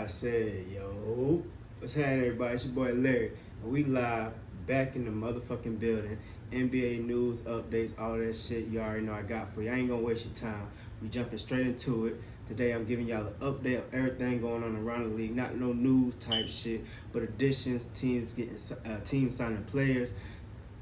I said, yo, what's happening, everybody? It's your boy Larry, and we live back in the motherfucking building. NBA news, updates, all that shit you already know I got for you. I ain't gonna waste your time. We jumping straight into it. Today I'm giving y'all an update of everything going on around the league. Not no news type shit, but additions, teams getting teams signing players,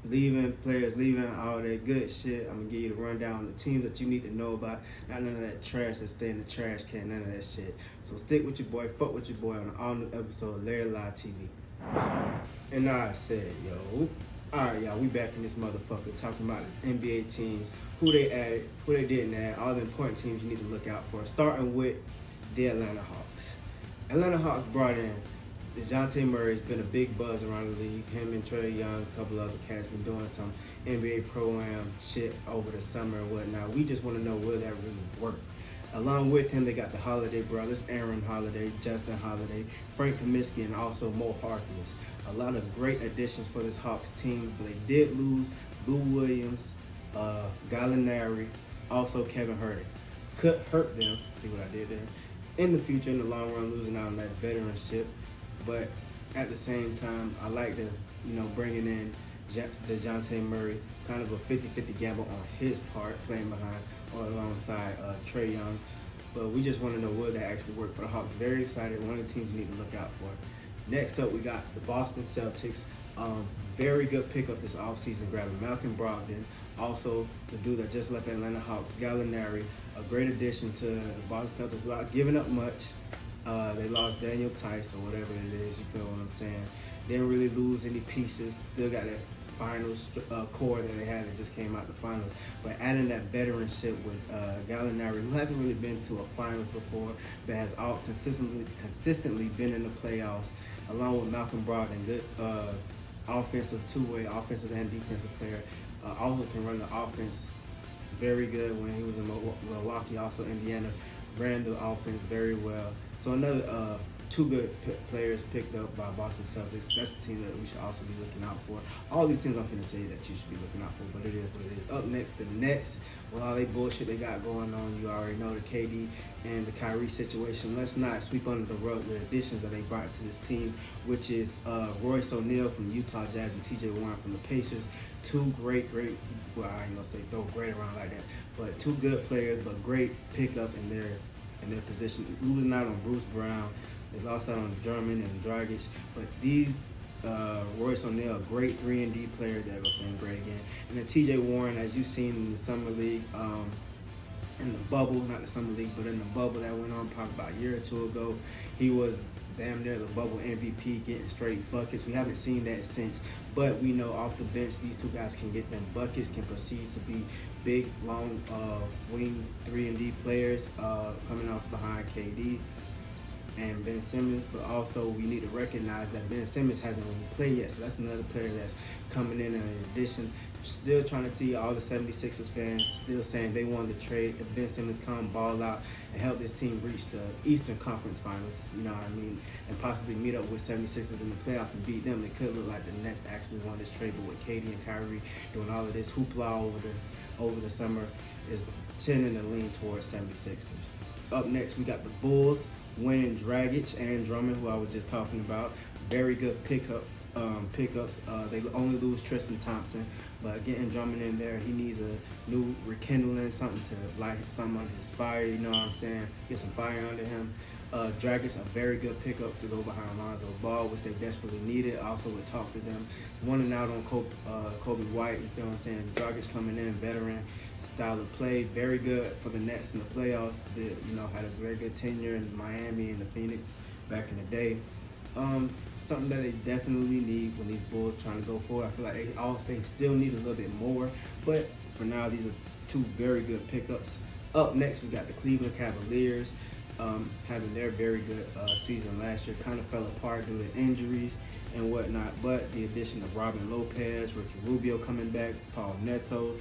players leaving, all that good shit. I'm gonna give you the rundown on the teams that you need to know about. Not none of that trash that stay in the trash can, none of that shit. So stick with your boy, fuck with your boy on an all new episode of Larrylive TV. And I said, yo, alright y'all, we back in this motherfucker talking about the NBA teams, who they added, who they didn't add, all the important teams you need to look out for. Starting with the Atlanta Hawks. Atlanta Hawks brought in DeJounte Murray's been a big buzz around the league. Him and Trae Young, a couple other cats, been doing some NBA Pro-Am shit over the summer and whatnot. We just want to know will that really work. Along with him, they got the Holiday brothers, Aaron Holiday, Justin Holiday, Frank Kaminsky, and also Mo Harkless. A lot of great additions for this Hawks team, but they did lose Lou Williams, Gallinari, also Kevin Herter. Could hurt them, see what I did there, in the future, in the long run, losing out on that veteranship. But at the same time, I like to, bringing in DeJounte Murray, kind of a 50-50 gamble on his part, playing behind or alongside Trae Young. But we just want to know will that actually work for the Hawks. Very excited. One of the teams you need to look out for. Next up, we got the Boston Celtics. Very good pickup this offseason, grabbing Malcolm Brogdon. Also, the dude that just left Atlanta Hawks, Gallinari, a great addition to the Boston Celtics without giving up much. They lost Daniel Tice or whatever it is, you feel what I'm saying. Didn't really lose any pieces. Still got that finals core that they had that just came out the finals. But adding that veteranship with Gallinari, who hasn't really been to a finals before, but has all consistently been in the playoffs, along with Malcolm Brogdon, good offensive two-way, offensive and defensive player. Also can run the offense very good when he was in Milwaukee, also Indiana. Ran the offense very well. So another two good players picked up by Boston Celtics. That's a team that we should also be looking out for. All these teams I'm going to say that you should be looking out for, but it is what it is. Up next, the Nets. With all they bullshit they got going on, you already know the KD and the Kyrie situation. Let's not sweep under the rug the additions that they brought to this team, which is Royce O'Neal from the Utah Jazz and TJ Warren from the Pacers. Two great, well, I ain't going to say throw great around like that, but two good players, but great pickup in their position. Losing out on Bruce Brown. They lost out on Drummond and Dragic, but these Royce O'Neal, a great 3-and-D player. There goes saying great again. And then T.J. Warren, as you've seen in the summer league, in the bubble, not the summer league, but in the bubble that went on probably about a year or two ago, he was damn near the bubble MVP, getting straight buckets. We haven't seen that since, but we know off the bench these two guys can get them buckets, can proceed to be big, long wing 3-and-D players coming off behind KD and Ben Simmons. But also we need to recognize that Ben Simmons hasn't really played yet, so that's another player that's coming in addition. Still trying to see all the 76ers fans still saying they wanted to trade if Ben Simmons come ball out and help this team reach the Eastern Conference Finals, you know what I mean, and possibly meet up with 76ers in the playoffs and beat them. It could look like the Nets actually won this trade, but with KD and Kyrie doing all of this hoopla over the summer is tending to lean towards 76ers. Up next, we got the Bulls winning Dragic and Drummond, who I was just talking about. Very good pickups. They only lose Tristan Thompson, but getting Drummond in there, he needs a new rekindling, something to light something on his fire, you know what I'm saying? Get some fire under him. Dragic, a very good pickup to go behind Lonzo Ball, which they desperately needed. Also, with talks of them wanting out on Kobe White, you feel what I'm saying? Dragic coming in, veteran style of play, very good for the Nets in the playoffs. Had a very good tenure in Miami and the Phoenix back in the day. Something that they definitely need when these Bulls trying to go forward. I feel like they still need a little bit more, but for now, these are two very good pickups. Up next, we got the Cleveland Cavaliers having their very good season last year. Kind of fell apart due to injuries and whatnot, but the addition of Robin Lopez, Ricky Rubio coming back, Paul Neto,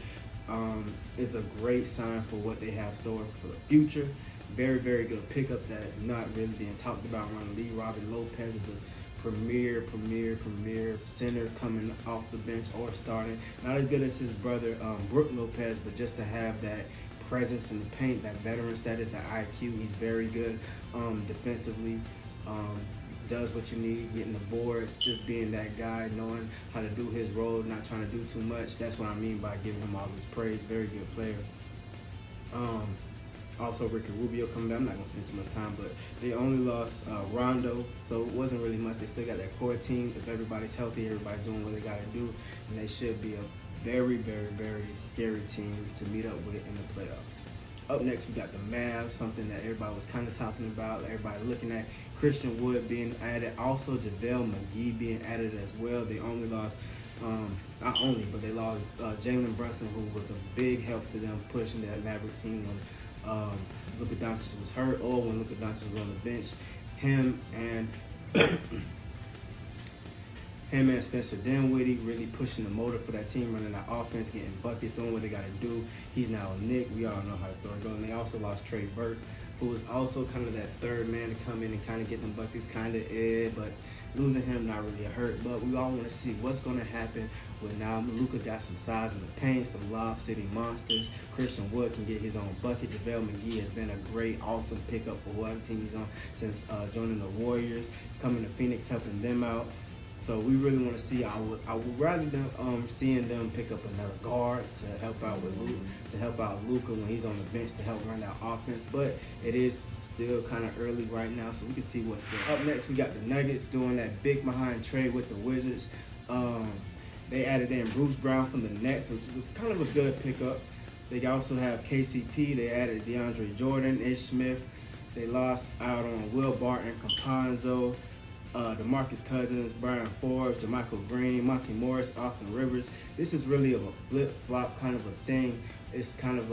is a great sign for what they have stored for the future. Very, very good pickups that are not really being talked about around the league. Robin Lopez is a premier center coming off the bench or starting. Not as good as his brother, Brook Lopez, but just to have that presence in the paint, that veteran status, that IQ, he's very good defensively. Um, does what you need, getting the boards, just being that guy, knowing how to do his role, not trying to do too much. That's what I mean by giving him all this praise. Very good player. Um, Also, Ricky Rubio coming back. I'm not going to spend too much time, but they only lost Rondo, so it wasn't really much. They still got that core team. If everybody's healthy, everybody's doing what they got to do, and they should be a very, very, very scary team to meet up with in the playoffs. Up next, we got the Mavs, something that everybody was kind of talking about. Everybody looking at Christian Wood being added, also JaVale McGee being added as well. They only lost, not only, but they lost Jalen Brunson, who was a big help to them pushing that Mavericks team when Luka Doncic was hurt or when Luka Doncic was on the bench. Him and Spencer Dinwiddie really pushing the motor for that team, running that offense, getting buckets, doing what they got to do. He's now a Knick. We all know how the story goes. And they also lost Trey Burke, who was also kind of that third man to come in and kind of get them buckets, kind of but losing him not really a hurt. But we all want to see what's going to happen when now Luka got some size in the paint, some Lob City monsters. Christian Wood can get his own bucket. JaVale McGee has been a great, awesome pickup for whatever team he's on since joining the Warriors, coming to Phoenix, helping them out. So we really want to see. I would rather them seeing them pick up another guard to help out with Luka when he's on the bench to help run that offense. But it is still kind of early right now, so we can see what's there. Up next, we got the Nuggets doing that big behind trade with the Wizards. They added in Bruce Brown from the Nets, which is kind of a good pickup. They also have KCP. They added DeAndre Jordan, Ish Smith. They lost out on Will Barton, Campazzo, DeMarcus Cousins, Brian Forbes, JaMychal Green, Monty Morris, Austin Rivers. This is really of a flip-flop kind of a thing. It's kind of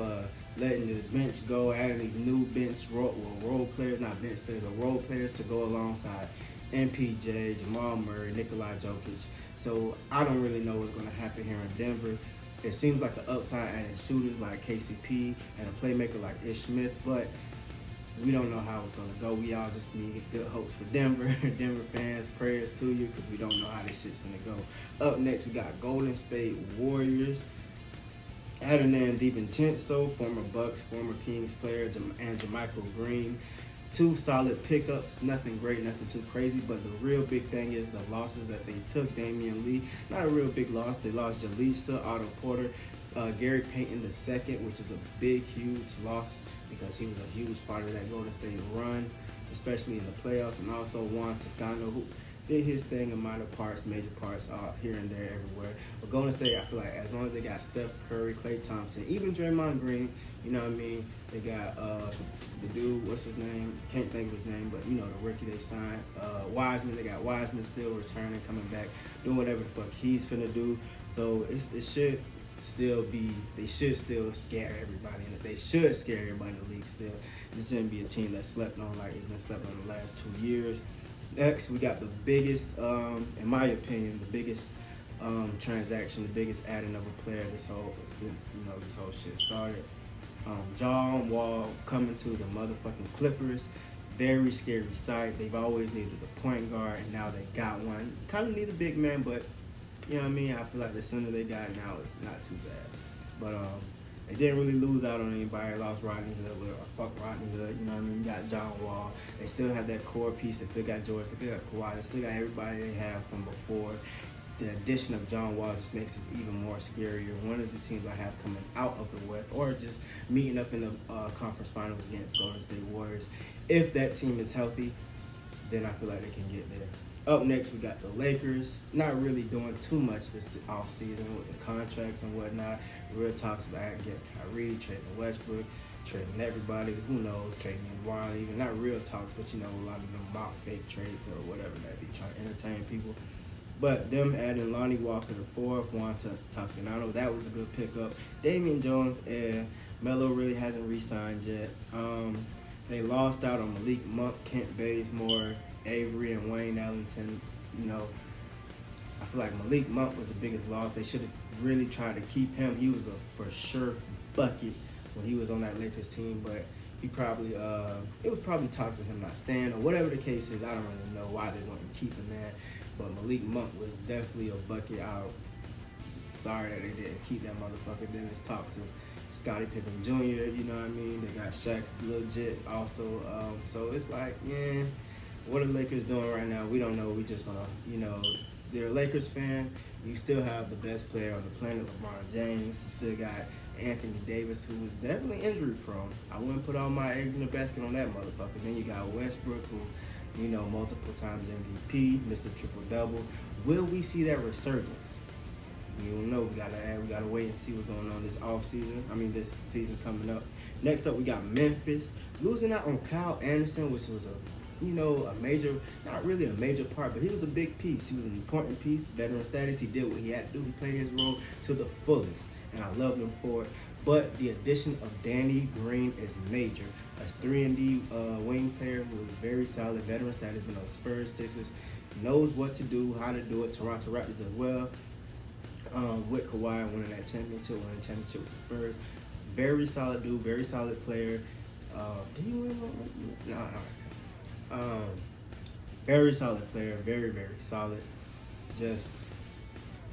letting the bench go, adding these new bench role players, not bench players, but role players to go alongside MPJ, Jamal Murray, Nikola Jokic. So I don't really know what's going to happen here in Denver. It seems like an upside adding shooters like KCP and a playmaker like Ish Smith, but we don't know how it's going to go. We all just need good hopes for Denver. Denver fans, prayers to you, because we don't know how this shit's going to go. Up next, we got Golden State Warriors. Adding in DiVincenzo, former Bucks, former Kings player, and JaMychal Green. Two solid pickups, nothing great, nothing too crazy, but the real big thing is the losses that they took. Damian Lee, not a real big loss. They lost Jalisa, Otto Porter, Gary Payton II, which is a big, huge loss because he was a huge part of that Golden State run, especially in the playoffs, and also Juan Toscano, who did his thing in minor parts, major parts, here and there, everywhere. But Golden State, I feel like as long as they got Steph Curry, Klay Thompson, even Draymond Green, you know what I mean? They got the dude, what's his name? Can't think of his name, but you know, the rookie they signed. Wiseman, they got Wiseman still returning, coming back, doing whatever the fuck he's finna do. So it should still be, they should still scare everybody, and they should scare everybody in the league still. This shouldn't be a team that slept on like it's been slept on the last 2 years. Next, we got the biggest, in my opinion, the biggest transaction, the biggest adding of a player since this whole shit started. John Wall coming to the motherfucking Clippers. Very scary sight. They've always needed a point guard, and now they got one. Kind of need a big man, but you know what I mean? I feel like the center they got now is not too bad. But they didn't really lose out on anybody. They lost Rodney Hood, or fuck Rodney Hood, you know what I mean? You got John Wall. They still have that core piece. They still got George. They still got Kawhi. They still got everybody they have from before. The addition of John Wall just makes it even more scarier. One of the teams I have coming out of the West, or just meeting up in the conference finals against Golden State Warriors. If that team is healthy, then I feel like they can get there. Up next, we got the Lakers. Not really doing too much this offseason with the contracts and whatnot. Real talks about getting Kyrie, trading Westbrook, trading everybody. Who knows? Trading LeBron even. Not real talks, but you know, a lot of them mock fake trades or whatever that be trying to entertain people. But them adding Lonnie Walker the fourth, Juan Toscano, that was a good pickup. Damian Jones and Melo really hasn't re-signed yet. They lost out on Malik Monk, Kent Bazemore, Avery, and Wayne Ellington. You know, I feel like Malik Monk was the biggest loss. They should have really tried to keep him. He was a for sure bucket when he was on that Lakers team, but he probably it was probably talks of him not staying or whatever the case is. I don't really know why they wanted to keep him there, but Malik Monk was definitely a bucket out. Sorry that they didn't keep that motherfucker. Then it's talks of Scottie Pippen Jr., you know what I mean? They got Shaq's legit also. So it's like, yeah, What are the Lakers doing right now? We don't know. We just gonna, they're a Lakers fan. You still have the best player on the planet, LeBron James. You still got Anthony Davis, who was definitely injury prone. I wouldn't put all my eggs in the basket on that motherfucker. Then you got Westbrook, who, multiple times MVP, Mr. Triple Double. Will we see that resurgence? We don't know. We gotta wait and see what's going on this off season. This season coming up. Next up, we got Memphis losing out on Kyle Anderson, which was a major, not really a major part, but he was a big piece. He was an important piece, veteran status. He did what he had to do. He played his role to the fullest, and I loved him for it. But the addition of Danny Green is major. A 3-and-D wing player who is very solid, veteran status, been on Spurs, Sixers, knows what to do, how to do it. Toronto Raptors as well. With Kawhi winning that championship, with the Spurs. Very solid dude, very solid player. Did he win one? No. Very solid player, very, very solid. Just,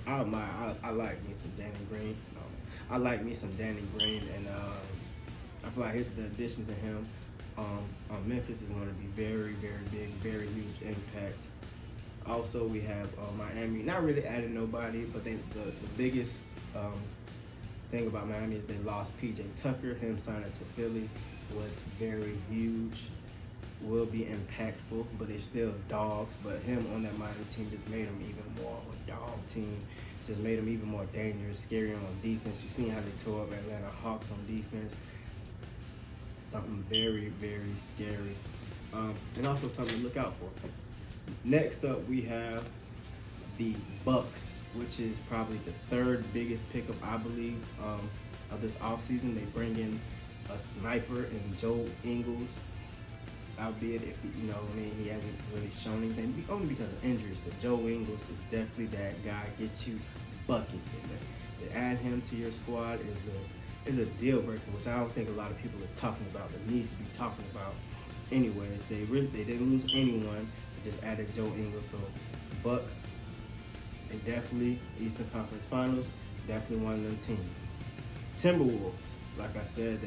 I like me some Danny Green. I like me some Danny Green, and I feel like the addition to him on Memphis is going to be very, very big, very huge impact. Also, we have Miami. Not really added nobody, but the biggest thing about Miami is they lost P.J. Tucker. Him signing to Philly was very huge. Will be impactful, but they're still dogs. But him on that Miami team just made him even more of a dog team. Just made him even more dangerous, scary on defense. You've seen how they tore up Atlanta Hawks on defense. Something very, very scary. And also something to look out for. Next up, we have the Bucks, which is probably the third biggest pickup, I believe, of this offseason. They bring in a sniper in Joe Ingles, albeit he hasn't really shown anything, only because of injuries. But Joe Ingles is definitely that guy. Gets you buckets in there. To add him to your squad is a deal breaker, which I don't think a lot of people are talking about, but needs to be talking about. Anyways, they didn't lose anyone. They just added Joe Ingles. So Bucks, they definitely Eastern Conference Finals, definitely one of them teams. Timberwolves, like I said,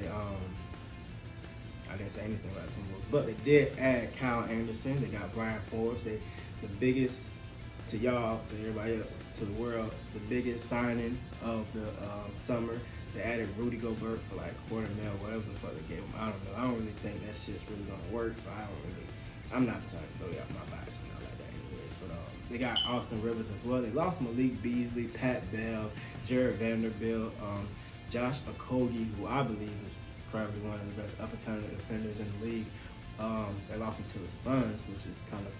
I didn't say anything about Timberwolves, but they did add Kyle Anderson. They got Brian Forbes. The biggest, to y'all, to everybody else, to the world, the biggest signing of the summer. They added Rudy Gobert for like $250,000, whatever the fuck they gave him. I don't know. I don't really think that shit's really gonna work, so I'm not trying to throw you out my bias and all like that anyways. But they got Austin Rivers as well. They lost Malik Beasley, Pat Bell, Jared Vanderbilt, Josh Okogie, who I believe is probably one of the best up-and-coming defenders in the league. They lost him to the Suns, which is kind of,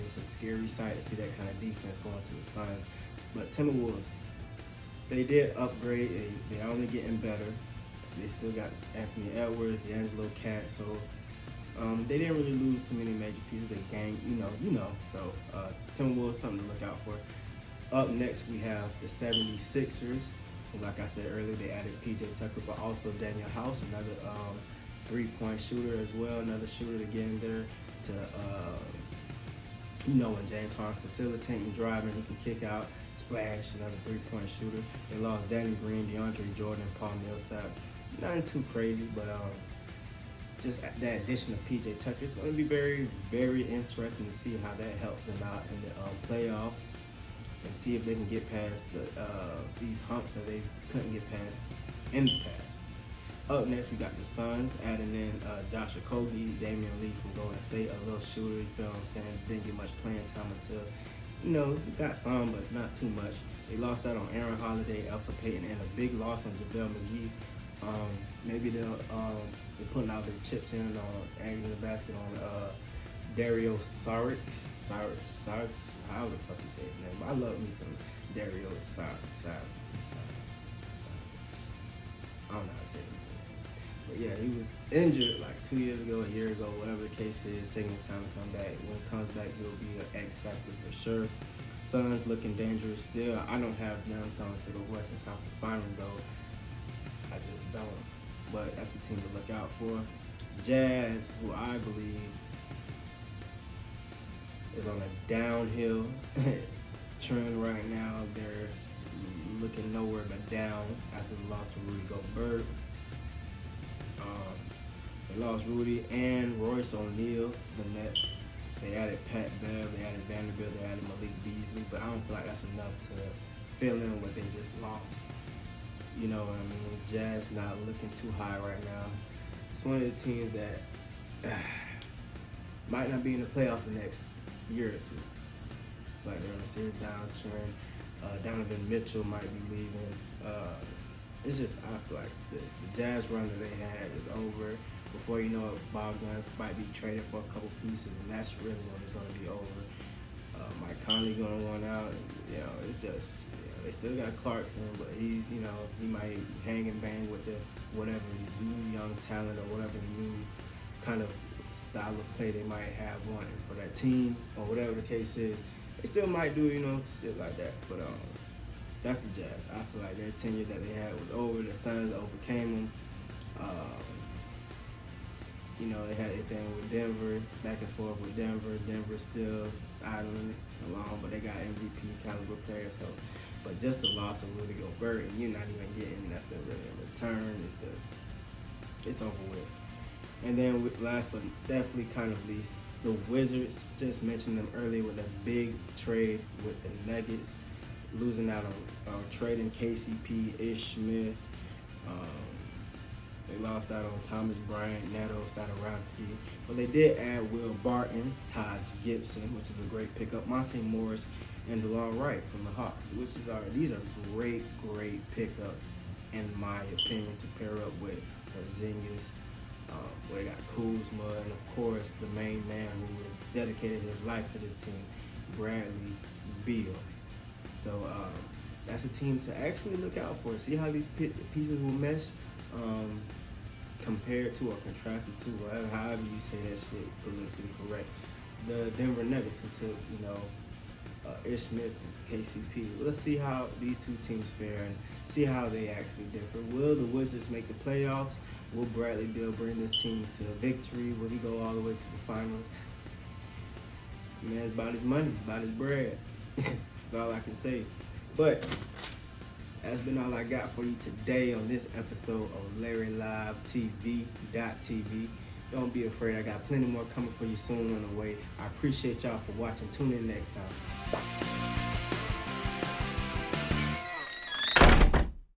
it's a scary sight to see that kind of defense going to the Suns. But Timberwolves, they did upgrade. They're only getting better. They still got Anthony Edwards, D'Angelo Cat, so they didn't really lose too many major pieces. They gained, So Timberwolves, something to look out for. Up next, we have the 76ers. Like I said earlier, they added P.J. Tucker, but also Daniel House, another three-point shooter as well, another shooter to get in there to, when James Harden facilitating, driving, he can kick out, splash, another three-point shooter. They lost Danny Green, DeAndre Jordan, Paul Millsap. Nothing too crazy, but just that addition of P.J. Tucker is going to be very, very interesting to see how that helps them out in the playoffs. And see if they can get past these humps that they couldn't get past in the past. Up next, we got the Suns adding in Josh Okogie, Damian Lee from Golden State, a little shooter. You feel what I'm saying? Didn't get much playing time until, got some, but not too much. They lost out on Aaron Holiday, Alfred Payton, and a big loss on JaVale McGee. Maybe they're putting out their chips in on eggs in the basket on Dario Saric. How the fuck you say his name? I love me some Dario Saric. I don't know how to say it. But yeah, he was injured like 2 years ago, a year ago, whatever the case is, taking his time to come back. When he comes back, he'll be an X factor for sure. Suns looking dangerous still. I don't have them going to the Western Conference Finals though. I just don't. But that's the team to look out for. Jazz, who I believe is on a downhill trend right now. They're looking nowhere but down after the loss of Rudy Gobert. They lost Rudy and Royce O'Neal to the Nets. They added Pat Bev, they added Vanderbilt, they added Malik Beasley, but I don't feel like that's enough to fill in what they just lost. You know what I mean? Jazz not looking too high right now. It's one of the teams that might not be in the playoffs the next year or two. Like they're on a serious downtrend. Donovan Mitchell might be leaving. It's just, I feel like the Jazz run that they had is over. Before you know it, Bogdan might be traded for a couple pieces, and that's really when it's going to be over. Mike Conley going to want out, and, it's just, they still got Clarkson, but he's, he might hang and bang with the whatever new young talent or whatever new kind of style of play they might have wanted for that team, or whatever the case is. They still might do, shit like that, but that's the Jazz. I feel like their tenure that they had was over. The Suns overcame them. They had their thing with Denver, back and forth with Denver. Denver still idling along, but they got MVP caliber players. So, but just the loss of Rudy Gobert, and you're not even getting nothing really in return. It's over with. And then last but definitely kind of least, the Wizards. Just mentioned them earlier with a big trade with the Nuggets, losing out on trading KCP, Ish Smith. They lost out on Thomas Bryant, Neto, Satoransky. But they did add Will Barton, Taj Gibson, which is a great pickup, Monte Morris, and DeLon Wright from the Hawks, these are great pickups in my opinion to pair up with Porzingis. They got Kuzma, and of course the main man who has dedicated his life to this team, Bradley Beal. So that's a team to actually look out for. See how these pieces will mesh. Compared to or contrasted to, however you say that shit politically correct. The Denver Nuggets who took, Ish Smith and KCP. Let's see how these two teams fare and see how they actually differ. Will the Wizards make the playoffs? Will Bradley Beal bring this team to victory? Will he go all the way to the finals? Man, it's about his money, it's about his bread. That's all I can say. But that's been all I got for you today on this episode of Larrylive TV.tv. Don't be afraid, I got plenty more coming for you soon on the way. I appreciate y'all for watching. Tune in next time.